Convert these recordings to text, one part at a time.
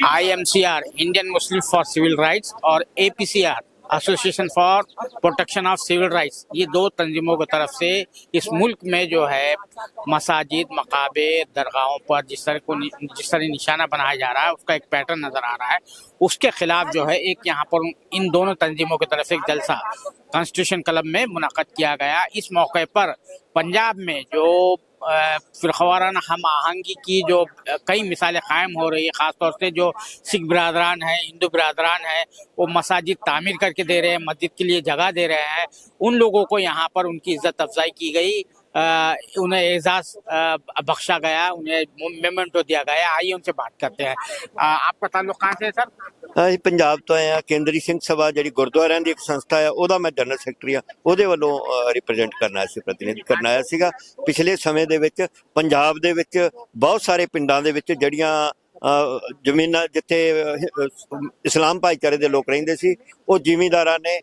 IMCR Indian Muslim for civil rights और APCR association for protection of civil rights, ये दो तंजीमों की तरफ से इस मुल्क में जो है मसाजिद, मकाबे, दरगाहों पर जिस तरह निशाना बनाया जा रहा है उसका एक पैटर्न नजर आ रहा है। उसके खिलाफ जो है एक यहाँ पर इन दोनों तंजीमों की तरफ से एक जलसा कॉन्स्टिट्यूशन क्लब में मुनक़द किया गया। इस मौके पर पंजाब में जो फिरक़ावाराना हम आहंगी की जो कई मिसालें कायम हो रही है, ख़ासतौर से जो सिख बिरादरान हैं, हिंदू बिरादरान हैं, वो मसाजिद तामीर करके दे रहे हैं, मस्जिद के लिए जगह दे रहे हैं, उन लोगों को यहाँ पर उनकी इज्जत अफजाई की गई, उन्हें एजाज बख्शा गया, उन्हें मेमेंटो दिया गया। आइए उनसे बात करते हैं। आपका ताल्लुक कहाँ से है सर? ਅਸੀਂ ਪੰਜਾਬ ਤੋਂ ਆਏ ਹਾਂ। ਕੇਂਦਰੀ ਸਿੰਘ ਸਭਾ ਜਿਹੜੀ ਗੁਰਦੁਆਰਿਆਂ ਦੀ ਇੱਕ ਸੰਸਥਾ ਹੈ, ਉਹਦਾ ਮੈਂ ਜਨਰਲ ਸੈਕਟਰੀ ਆ। ਉਹਦੇ ਵੱਲੋਂ ਰਿਪਰੈਜ਼ੈਂਟ ਕਰਨਾ ਸੀ, ਪ੍ਰਤੀਨਿਧ ਕਰਨਾ ਆਇਆ ਸੀਗਾ। ਪਿਛਲੇ ਸਮੇਂ ਦੇ ਵਿੱਚ ਪੰਜਾਬ ਦੇ ਵਿੱਚ ਬਹੁਤ ਸਾਰੇ ਪਿੰਡਾਂ ਦੇ ਵਿੱਚ ਜਿਹੜੀਆਂ ਜ਼ਮੀਨਾਂ ਜਿੱਥੇ ਇਸਲਾਮ ਭਾਈਚਾਰੇ ਦੇ ਲੋਕ ਰਹਿੰਦੇ ਸੀ, ਉਹ ਜ਼ਿਮੀਂਦਾਰਾਂ ਨੇ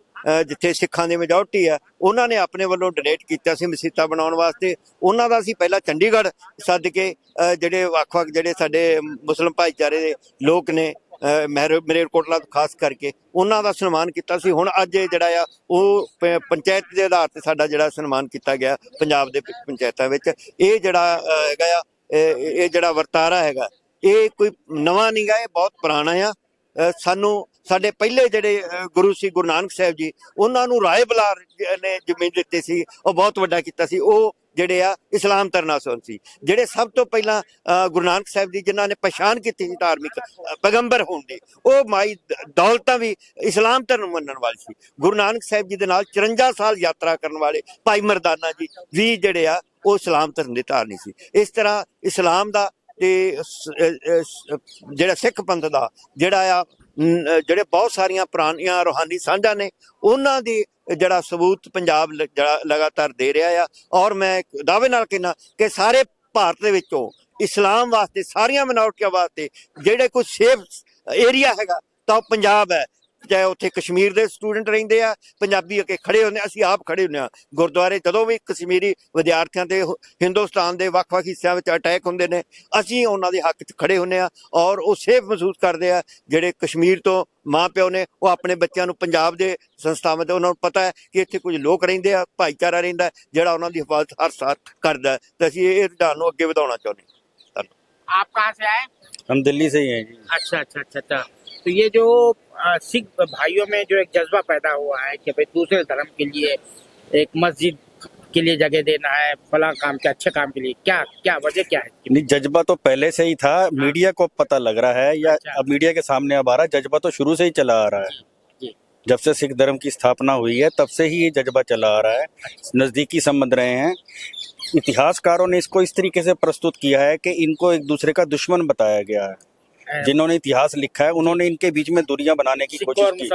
ਜਿੱਥੇ ਸਿੱਖਾਂ ਦੀ ਮੈਜੋਰਟੀ ਆ, ਉਹਨਾਂ ਨੇ ਆਪਣੇ ਵੱਲੋਂ ਡੋਨੇਟ ਕੀਤਾ ਸੀ ਮਸੀਤਾਂ ਬਣਾਉਣ ਵਾਸਤੇ। ਉਹਨਾਂ ਦਾ ਅਸੀਂ ਪਹਿਲਾਂ ਚੰਡੀਗੜ੍ਹ ਸੱਦ ਕੇ ਜਿਹੜੇ ਵੱਖ-ਵੱਖ ਜਿਹੜੇ ਸਾਡੇ ਮੁਸਲਿਮ ਭਾਈਚਾਰੇ ਦੇ ਲੋਕ ਨੇ ਮਲੇਰਕੋਟਲਾ ਤੋਂ ਖਾਸ ਕਰਕੇ ਉਹਨਾਂ ਦਾ ਸਨਮਾਨ ਕੀਤਾ ਸੀ। ਹੁਣ ਅੱਜ ਜਿਹੜਾ ਆ ਉਹ ਪੰਚਾਇਤ ਦੇ ਆਧਾਰ ਤੇ ਸਾਡਾ ਜਿਹੜਾ ਸਨਮਾਨ ਕੀਤਾ ਗਿਆ ਪੰਜਾਬ ਦੇ ਪੰਚਾਇਤਾਂ ਵਿੱਚ। ਇਹ ਜਿਹੜਾ ਹੈਗਾ ਆ, ਇਹ ਜਿਹੜਾ ਵਰਤਾਰਾ ਹੈਗਾ, ਇਹ ਕੋਈ ਨਵਾਂ ਨਹੀਂ ਗਾ, ਇਹ ਬਹੁਤ ਪੁਰਾਣਾ ਆ। ਸਾਨੂੰ ਸਾਡੇ ਪਹਿਲੇ ਜਿਹੜੇ ਗੁਰੂ ਸੀ ਗੁਰੂ ਨਾਨਕ ਸਾਹਿਬ ਜੀ, ਉਹਨਾਂ ਨੂੰ ਰਾਏ ਬਲਾਰ ਨੇ ਜ਼ਮੀਨ ਦਿੱਤੀ ਸੀ, ਉਹ ਬਹੁਤ ਵੱਡਾ ਕੀਤਾ ਸੀ। ਉਹ ਜਿਹੜੇ ਆ ਇਸਲਾਮ ਤਰਨਾਸੋਨ ਸੀ, ਜਿਹੜੇ ਸਭ ਤੋਂ ਪਹਿਲਾਂ ਗੁਰੂ ਨਾਨਕ ਸਾਹਿਬ ਜੀ ਜਿਨ੍ਹਾਂ ਨੇ ਪਛਾਣ ਕੀਤੀ ਸੀ ਧਾਰਮਿਕ ਪੈਗੰਬਰ ਹੋਣ ਦੀ, ਉਹ ਮਾਈ ਦੌਲਤਾਂ ਵੀ ਇਸਲਾਮ ਧਰਮ ਮੰਨਣ ਵਾਲੇ ਸੀ। ਗੁਰੂ ਨਾਨਕ ਸਾਹਿਬ ਜੀ ਦੇ ਨਾਲ 54 ਸਾਲ ਯਾਤਰਾ ਕਰਨ ਵਾਲੇ ਭਾਈ ਮਰਦਾਨਾ ਜੀ ਵੀ ਜਿਹੜੇ ਆ ਉਹ ਇਸਲਾਮ ਧਰਮ ਦੇ ਧਾਰਨੀ ਸੀ। ਇਸ ਤਰ੍ਹਾਂ ਇਸਲਾਮ ਦਾ ਤੇ ਜਿਹੜਾ ਸਿੱਖ ਪੰਥ ਦਾ ਜਿਹੜਾ ਆ, ਜਿਹੜੇ ਬਹੁਤ ਸਾਰੀਆਂ ਪੁਰਾਣੀਆਂ ਰੂਹਾਨੀ ਸਾਂਝਾਂ ਨੇ, ਉਹਨਾਂ ਦੀ ਜਿਹੜਾ ਸਬੂਤ ਪੰਜਾਬ ਲਗਾਤਾਰ ਦੇ ਰਿਹਾ ਆ। ਔਰ ਮੈਂ ਦਾਅਵੇ ਨਾਲ ਕਹਿਣਾ ਕਿ ਸਾਰੇ ਭਾਰਤ ਦੇ ਵਿੱਚੋਂ ਇਸਲਾਮ ਵਾਸਤੇ, ਸਾਰੀਆਂ ਮਿਨੋਰਟੀਆਂ ਵਾਸਤੇ ਜਿਹੜੇ ਕੋਈ ਸੇਫ ਏਰੀਆ ਹੈਗਾ ਤਾਂ ਉਹ ਪੰਜਾਬ ਹੈ। ਚਾਹੇ ਉੱਥੇ ਕਸ਼ਮੀਰ ਦੇ ਸਟੂਡੈਂਟ ਰਹਿੰਦੇ ਆ, ਪੰਜਾਬੀ ਅੱਗੇ ਖੜੇ ਹੁੰਦੇ, ਅਸੀਂ ਆਪ ਖੜੇ ਹੁੰਦੇ ਹਾਂ ਗੁਰਦੁਆਰੇ। ਜਦੋਂ ਵੀ ਕਸ਼ਮੀਰੀ ਵਿਦਿਆਰਥੀਆਂ ਤੇ ਹਿੰਦੁਸਤਾਨ ਦੇ ਵੱਖ-ਵੱਖ ਹਿੱਸਿਆਂ ਵਿੱਚ ਅਟੈਕ ਹੁੰਦੇ ਨੇ, ਅਸੀਂ ਉਹਨਾਂ ਦੇ ਹੱਕ 'ਚ ਖੜੇ ਹੁੰਦੇ ਹਾਂ ਔਰ ਉਹ ਸੇਫ ਮਹਿਸੂਸ ਕਰਦੇ ਆ। ਜਿਹੜੇ ਕਸ਼ਮੀਰ ਤੋਂ ਮਾਂ ਪਿਓ ਨੇ, ਉਹ ਆਪਣੇ ਬੱਚਿਆਂ ਨੂੰ ਪੰਜਾਬ ਦੇ ਸੰਸਥਾਵਾਂ ਤੇ, ਉਹਨਾਂ ਨੂੰ ਪਤਾ ਹੈ ਕਿ ਇੱਥੇ ਕੁਝ ਲੋਕ ਰਹਿੰਦੇ ਆ, ਭਾਈਚਾਰਾ ਰਹਿੰਦਾ ਜਿਹੜਾ ਉਹਨਾਂ ਦੀ ਹਿਫਾਜ਼ਤ ਹਰ ਸਾਲ ਕਰਦਾ। ਤੇ ਅਸੀਂ ਇਹ ਰੁਝਾਨ ਨੂੰ ਅੱਗੇ ਵਧਾਉਣਾ ਚਾਹੁੰਦੇ ਹਾਂ। आप कहाँ से आए? हम दिल्ली से ही हैं जी। अच्छा। तो ये जो सिख भाइयों में जो एक जज्बा पैदा हुआ है कि भाई दूसरे धर्म के लिए एक मस्जिद के लिए जगह देना है, फला काम के अच्छे काम के लिए, क्या वजह क्या है? नहीं, जज्बा तो पहले से ही था, मीडिया को पता लग रहा है या अब मीडिया के सामने अब आ रहा है। जज्बा तो शुरू से ही चला आ रहा है, जब से सिख धर्म की स्थापना हुई है तब से ही ये जज्बा चला आ रहा है। नज़दीकी संबंध रहे हैं। इतिहासकारों ने इसको इस तरीके से प्रस्तुत किया है कि इनको एक दूसरे का दुश्मन बताया गया है। जिन्होंने इतिहास लिखा है उन्होंने इनके बीच में दूरियां बनाने की कोशिश की।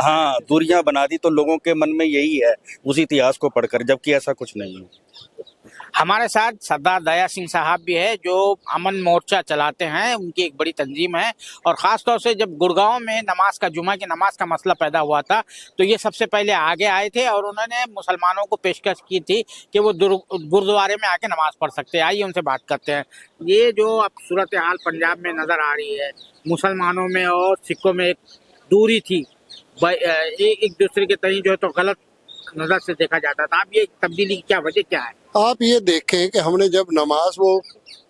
हाँ, दूरियां बना दी तो लोगों के मन में यही है उस इतिहास को पढ़कर, जबकि ऐसा कुछ नहीं है। हमारे साथ सरदार दया सिंह साहब भी है जो अमन मोर्चा चलाते हैं, उनकी एक बड़ी तंजीम है। और ख़ास तौर से जब गुड़गांव में जुमा की नमाज का मसला पैदा हुआ था तो ये सबसे पहले आगे आए थे और उन्होंने मुसलमानों को पेशकश की थी कि वो गुरुद्वारे में आके नमाज पढ़ सकते हैं। आइए उनसे बात करते हैं। ये जो अब सूरत हाल पंजाब में नज़र आ रही है, मुसलमानों में और सिखों में एक दूरी थी, एक दूसरे के तनी जो है तो गलत नज़र से देखा जाता था। अब ये तब्दीली की क्या वजह क्या है? आप ये देखें कि हमने जब नमाज, वो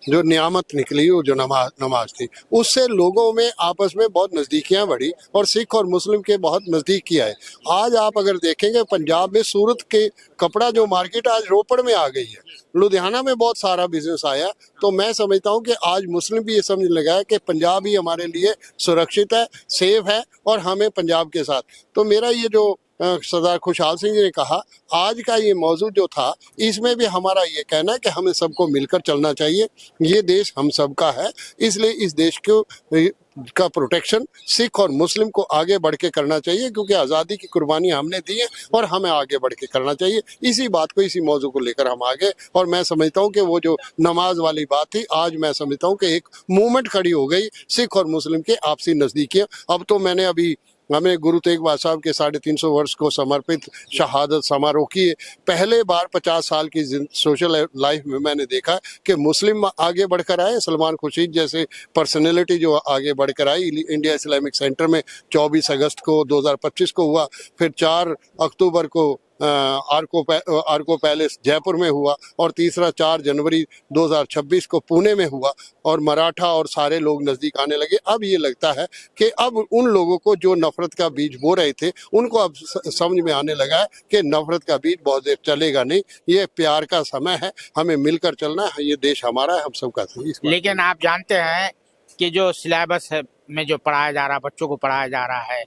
जो नियामत निकली, वो जो नमाज थी, उससे लोगों में आपस में बहुत नज़दीकियाँ बढ़ी और सिख और मुस्लिम के बहुत नज़दीकी आए। आज आप अगर देखेंगे पंजाब में सूरत के कपड़ा जो मार्केट आज रोपड़ में आ गई है, लुधियाना में बहुत सारा बिजनेस आया। तो मैं समझता हूँ कि आज मुस्लिम भी ये समझ लगा है कि पंजाब ही हमारे लिए सुरक्षित है, सेफ है और हमें पंजाब के साथ। तो मेरा ये जो सरदार खुशहाल सिंह जी ने कहा, आज का ये मौजू जो था, इसमें भी हमारा ये कहना है कि हमें सबको मिलकर चलना चाहिए। ये देश हम सबका है, इसलिए इस देश का प्रोटेक्शन सिख और मुस्लिम को आगे बढ़ के करना चाहिए, क्योंकि आज़ादी की कुर्बानी हमने दी है और हमें आगे बढ़ के करना चाहिए। इसी बात को, इसी मौजू को लेकर हम आगे। और मैं समझता हूँ कि वो जो नमाज वाली बात थी, आज मैं समझता हूँ कि एक मूवमेंट खड़ी हो गई सिख और मुस्लिम के आपसी नज़दीकियाँ। अब तो मैंने अभी हमें गुरु तेग बहादुर साहब के 350 वर्ष को समर्पित शहादत समारोह की पहले बार 50 साल की सोशल लाइफ में मैंने देखा कि मुस्लिम आगे बढ़कर आए। सलमान खुर्शीद जैसे पर्सनैलिटी जो आगे बढ़कर आई। इंडिया इस्लामिक सेंटर में 24 अगस्त को 2025 को हुआ, फिर 4 अक्टूबर को आर्को पैलेस जयपुर में हुआ, और तीसरा 4 जनवरी 2026 को पुणे में हुआ, और मराठा और सारे लोग नजदीक आने लगे। अब ये लगता है कि अब उन लोगों को जो नफरत का बीज बो रहे थे उनको अब समझ में आने लगा है कि नफरत का बीज बहुत देर चलेगा नहीं, ये प्यार का समय है, हमें मिलकर चलना है, ये देश हमारा है, हम सबका। लेकिन आप जानते हैं कि जो सिलेबस में जो पढ़ाया जा रहा है, बच्चों को पढ़ाया जा रहा है,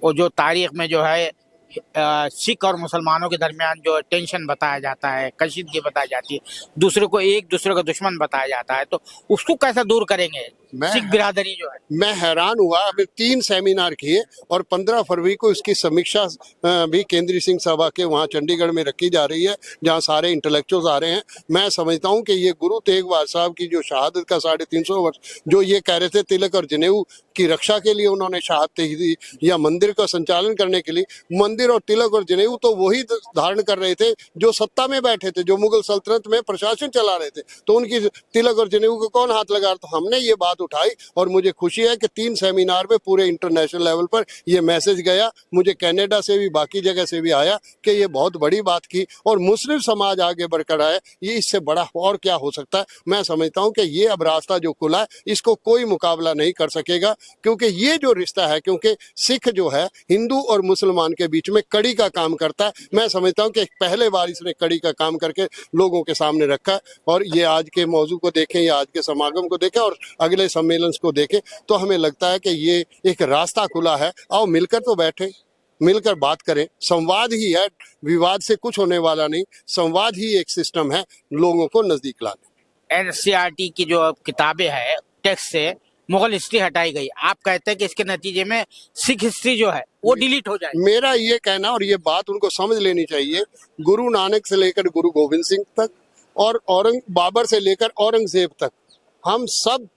वो जो तारीख में जो है सिख और मुसलमानों के दरमियान जो टेंशन बताया जाता है, कशीदगी बताई जाती है, दूसरे को एक दूसरे का दुश्मन बताया जाता है, तो उसको कैसे दूर करेंगे सिख बिरादरी जो है? मैं हैरान हुआ। अभी 3 सेमिनार किए और 15 फरवरी को इसकी समीक्षा भी केंद्रीय सिंह सभा के वहाँ चंडीगढ़ में रखी जा रही है, जहाँ सारे इंटेलेक्चुअल्स आ रहे हैं। मैं समझता हूँ कि ये गुरु तेग बहादुर साहब की जो शहादत का 350 वर्ष, जो ये कह रहे थे तिलक और जनेऊ की रक्षा के लिए उन्होंने शहादत दी, या मंदिर का संचालन करने के लिए, मंदिर और तिलक और जनेऊ तो वही धारण कर रहे थे जो सत्ता में बैठे थे, जो मुगल सल्तनत में प्रशासन चला रहे थे, तो उनकी तिलक और जनेऊ को कौन हाथ लगा? तो हमने ये बात उठाई, और मुझे खुशी है कि 3 सेमिनार में पूरे इंटरनेशनल लेवल पर ये मैसेज गया। मुझे कनाडा से भी, बाकी जगह से भी आया कि ये बहुत बड़ी बात की, और मुस्लिम समाज आगे बढ़कर आए, ये इससे बड़ा और क्या हो सकता है। मैं समझता हूँ कि ये अब रास्ता जो खुला है इसको कोई मुकाबला नहीं कर सकेगा, क्योंकि ये जो रिश्ता है, क्योंकि सिख जो है हिंदू और मुसलमान के बीच में कड़ी का काम करता है। मैं समझता हूँ कि पहले बार इसने कड़ी का काम करके लोगों के सामने रखा है, और ये आज के मौजू को देखें या आज के समागम को देखें और अगले सम्मेलन को देखें, तो हमें लगता है कि ये एक रास्ता खुला है। आओ मिलकर तो बैठे, मिलकर बात करें। संवाद ही है, विवाद से कुछ होने वाला नहीं, संवाद ही एक सिस्टम है लोगों को नजदीक लाने। एनसीईआरटी की जो किताबें है, टेक्स्ट से मुगल हिस्ट्री हटाई गई, आप कहते हैं कि इसके नतीजे में सिख हिस्ट्री जो है वो डिलीट हो जाए? मेरा ये कहना, और ये बात उनको समझ लेनी चाहिए, गुरु नानक से लेकर गुरु गोविंद सिंह तक और बाबर से लेकर औरंगजेब तक, हम सब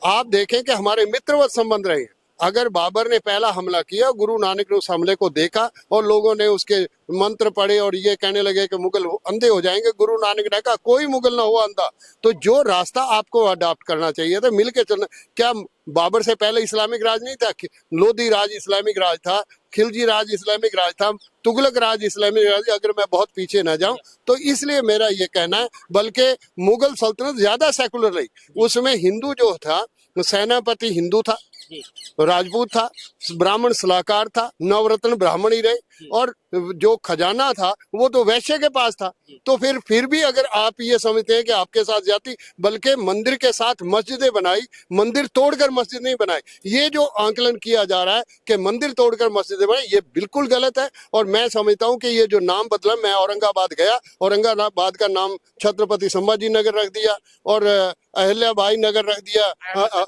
आप देखें कि हमारे मित्रवत संबंध रहे। अगर बाबर ने पहला हमला किया, गुरु नानक ने उस हमले को देखा और लोगों ने उसके मंत्र पढ़े और ये कहने लगे कि मुगल अंधे हो जाएंगे, गुरु नानक ने कहा कोई मुगल ना हो अंधा। तो जो रास्ता आपको अडॉप्ट करना चाहिए था, मिलके चलना। क्या बाबर से पहले इस्लामिक राज नहीं था? लोधी राज इस्लामिक राज था, खिलजी राज इस्लामिक राज था, तुगलक राज इस्लामिक राज, अगर मैं बहुत पीछे ना जाऊं तो। इसलिए मेरा ये कहना है, बल्कि मुगल सल्तनत ज्यादा सेकुलर रही, उसमें हिंदू जो था, सेनापति हिंदू था, राजपूत था, ब्राह्मण सलाहकार था, नवरत्न ब्राह्मण ही रहे, और जो खजाना था वो तो वैश्य के पास था। तो फिर भी अगर आप ये समझते हैं कि आपके साथ जाती, बल्कि मंदिर के साथ मस्जिदें बनाई, मंदिर तोड़कर मस्जिद नहीं बनाई। ये जो आंकलन किया जा रहा है कि मंदिर तोड़कर मस्जिदें बनाई, ये बिल्कुल गलत है। और मैं समझता हूँ कि ये जो नाम बदला, मैं औरंगाबाद गया, औरंगाबाद का नाम छत्रपति संभाजी नगर रख दिया और अहिल्याबाई नगर रख दिया,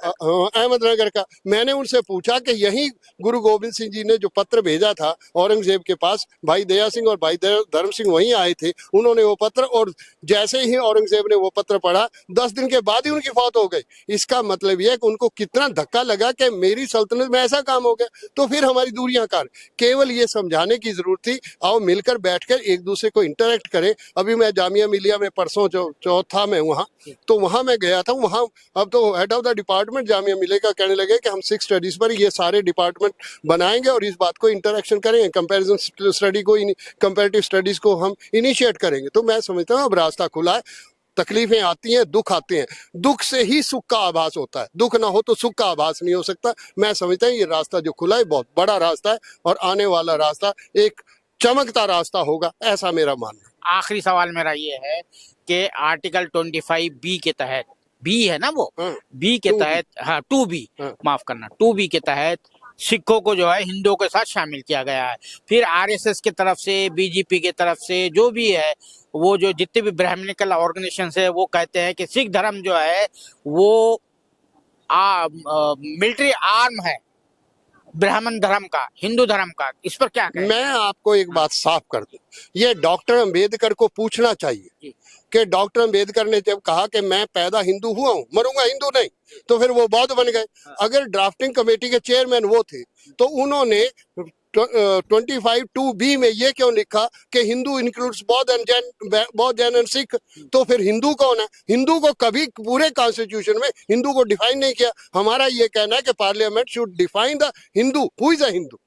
अहमदनगर का। मैंने उनसे पूछा कि यही गुरु गोविंद सिंह जी ने जो पत्र भेजा था औरंगजेब के पास, भाई दया सिंह और भाई धर्म सिंह वहीं आए थे, उन्होंने वो पत्र, और जैसे ही औरंगजेब ने वो पत्र पढ़ा 10 दिन के बाद ही उनकी फौत हो गई। इसका मतलब यह है कि उनको कितना धक्का लगा कि मेरी सल्तनत में ऐसा काम हो गया, तो फिर हमारी दूरियां कहाँ? केवल ये समझाने की जरूरत थी, आओ मिलकर बैठकर एक दूसरे को इंटरेक्ट करें। अभी मैं जामिया मिलिया में परसों चौथा में वहाँ, तो वहाँ मैं गया था। वहाँ अब तो head of the department Jamia Millia का कहने लगे कि हम सिख स्टडीज पर ये सारे डिपार्टमेंट बनाएंगे और इस बात को इंटरेक्शन करेंगे, कंपैरिजन स्टडी को, कंपैरेटिव स्टडीज को हम इनिशिएट करेंगे। तो मैं समझता हूँ अब रास्ता खुला है। तकलीफें आती हैं, दुख आते हैं, दुख से ही सुख का आभास होता है, दुख ना हो तो सुख का आभास नहीं हो सकता। मैं समझता हूँ ये रास्ता जो खुला है बहुत बड़ा रास्ता है, और आने वाला रास्ता एक चमकता रास्ता होगा, ऐसा मेरा मानना है। आखिरी सवाल मेरा ये है कि आर्टिकल 25B के तहत, बी है ना वो, बी के तहत, हाँ 2B, माफ करना, 2B के तहत सिखों को जो है हिंदुओं के साथ शामिल किया गया है। फिर आरएसएस की तरफ से, बीजेपी की तरफ से, जो भी है, वो जो जितने भी ब्राह्मणिकल ऑर्गेनाइजेशन है, वो कहते हैं कि सिख धर्म जो है वो मिलिट्री आर्म है ब्राह्मण धर्म का, हिंदू धर्म का। इस पर क्या कहें? मैं आपको एक बात साफ कर दूं, ये डॉक्टर अंबेडकर को पूछना चाहिए। कि डॉक्टर अंबेडकर ने जब कहा कि मैं पैदा हिंदू हुआ हूं, मरूंगा हिंदू नहीं, तो फिर वो बौद्ध बन गए। अगर ड्राफ्टिंग कमेटी के चेयरमैन वो थे तो उन्होंने 25(2)(b) में ये क्यों लिखा कि हिंदू इंक्लूड्स बौद्ध जैन एंड सिख? तो फिर हिंदू कौन है? हिंदू को कभी पूरे कॉन्स्टिट्यूशन में हिंदू को डिफाइन नहीं किया। हमारा ये कहना है कि parliament should define the Hindu, who is a Hindu.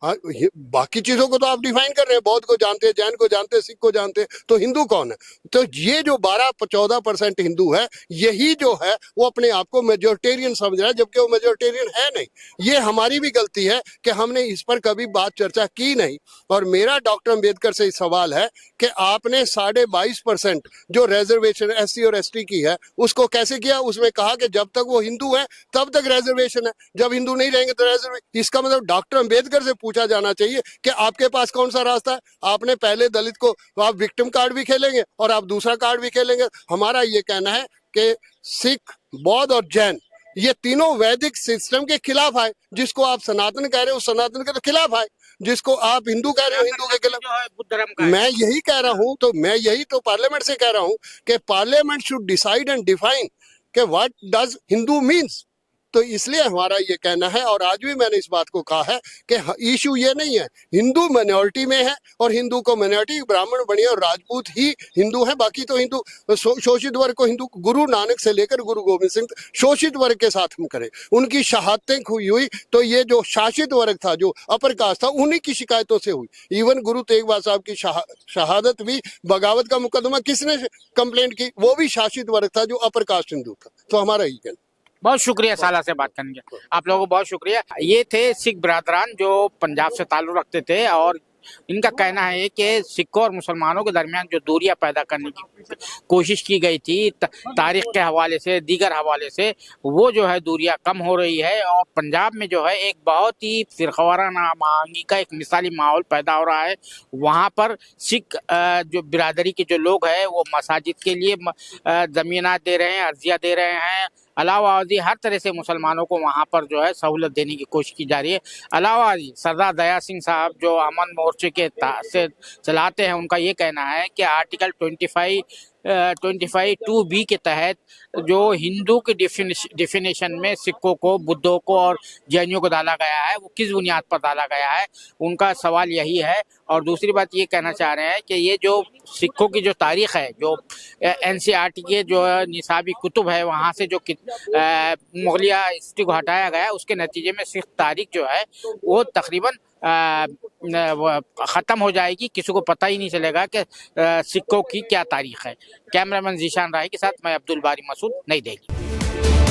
बाकी चीजों को तो आप डिफाइन कर रहे हैं, बौद्ध को जानते हैं, जैन को जानते हैं, सिख को जानते हैं, तो हिंदू कौन है? तो ये जो 12-14% हिंदू है, यही जो है वो अपने आप को मेजोरिटेरियन समझ रहा है, जबकि वो मेजोरिटेरियन है नहीं। ये हमारी भी गलती है कि हमने इस पर कभी बात चर्चा की नहीं। और मेरा डॉक्टर अंबेडकर से सवाल है कि आपने 22.5% जो रिजर्वेशन SC और ST की है उसको कैसे किया? उसमें कहा कि जब तक वो हिंदू है तब तक रिजर्वेशन है, जब हिंदू नहीं रहेंगे तो रिजर्वेशन। इसका मतलब डॉक्टर अंबेडकर से पूछा जाना चाहिए कि आपके पास कौन सा रास्ता है? आपने पहले दलित को, आप विक्टिम कार्ड भी खेलेंगे और आप दूसरा कार्ड भी खेलेंगे। हमारा ये कहना है कि सिख, बौद्ध और जैन ये तीनों वैदिक सिस्टम के खिलाफ आए। जिसको आप सनातन कह रहे हो सनातन के तो खिलाफ आए, जिसको आप हिंदू कह रहे हो हिंदू के खिलाफ। जो है बुद्ध धर्म का है। मैं यही कह रहा हूं, तो मैं यही तो पार्लियामेंट से कह रहा हूं कि parliament should decide and define कि व्हाट डज हिंदू मीन्स। तो इसलिए हमारा ये कहना है, और आज भी मैंने इस बात को कहा है कि इशू ये नहीं है हिंदू माइनॉरिटी में है और हिंदू को माइनॉरिटी, ब्राह्मण, बनिया और राजपूत ही हिंदू है, बाकी तो हिंदू शोषित वर्ग को हिंदू, गुरु नानक से लेकर गुरु गोविंद सिंह शोषित वर्ग के साथ हम करें। उनकी शहादतें हुई तो ये जो शासित वर्ग था, जो अपर कास्ट था, उन्हीं की शिकायतों से हुई। इवन गुरु तेग बहादुर साहब की शहादत भी, बगावत का मुकदमा किसने कंप्लेंट की? वो भी शासित वर्ग था जो अपर कास्ट हिंदू था। तो हमारा यही कहना। बहुत शुक्रिया साला से बात करने के, आप लोगों को बहुत शुक्रिया। ये थे सिख बिरादरान जो पंजाब से ताल्लुक रखते थे, और इनका कहना है कि सिखों और मुसलमानों के दरमियान जो दूरियां पैदा करने की कोशिश की गई थी तारीख के हवाले से, दीगर हवाले से, वो जो है दूरियां कम हो रही है। और पंजाब में जो है एक बहुत ही फिरकावाराना आमांगी का एक मिसाली माहौल पैदा हो रहा है। वहाँ पर सिख जो बिरादरी के जो लोग हैं वो मसाजिद के लिए ज़मीनात दे रहे हैं, अर्जियाँ दे रहे हैं। अलावा हर तरह से मुसलमानों को वहाँ पर जो है सहूलत देने की कोशिश की जा रही है। अलावा सरदार दया सिंह साहब जो अमन मोर्चे के से चलाते हैं, उनका ये कहना है कि आर्टिकल 25(2)(b) के तहत जो हिंदू के डिफिनेशन में सिखों को, बुद्धों को और जैनियों को डाला गया है, वो किस बुनियाद पर डाला गया है, उनका सवाल यही है। और दूसरी बात ये कहना चाह रहे हैं कि ये जो सिखों की जो तारीख है, जो NCERT के जो निसाबी कुतुब है, वहाँ से जो मुगलिया हिस्ट्री को हटाया गया, उसके नतीजे में सिख तारीख जो है वो तकरीबन ख़त्म हो जाएगी। किसी को पता ही नहीं चलेगा कि सिखों की क्या तारीख है। कैमरामैन जीशान राय के साथ मैं अब्दुल बारी मसूद, नई दिल्ली।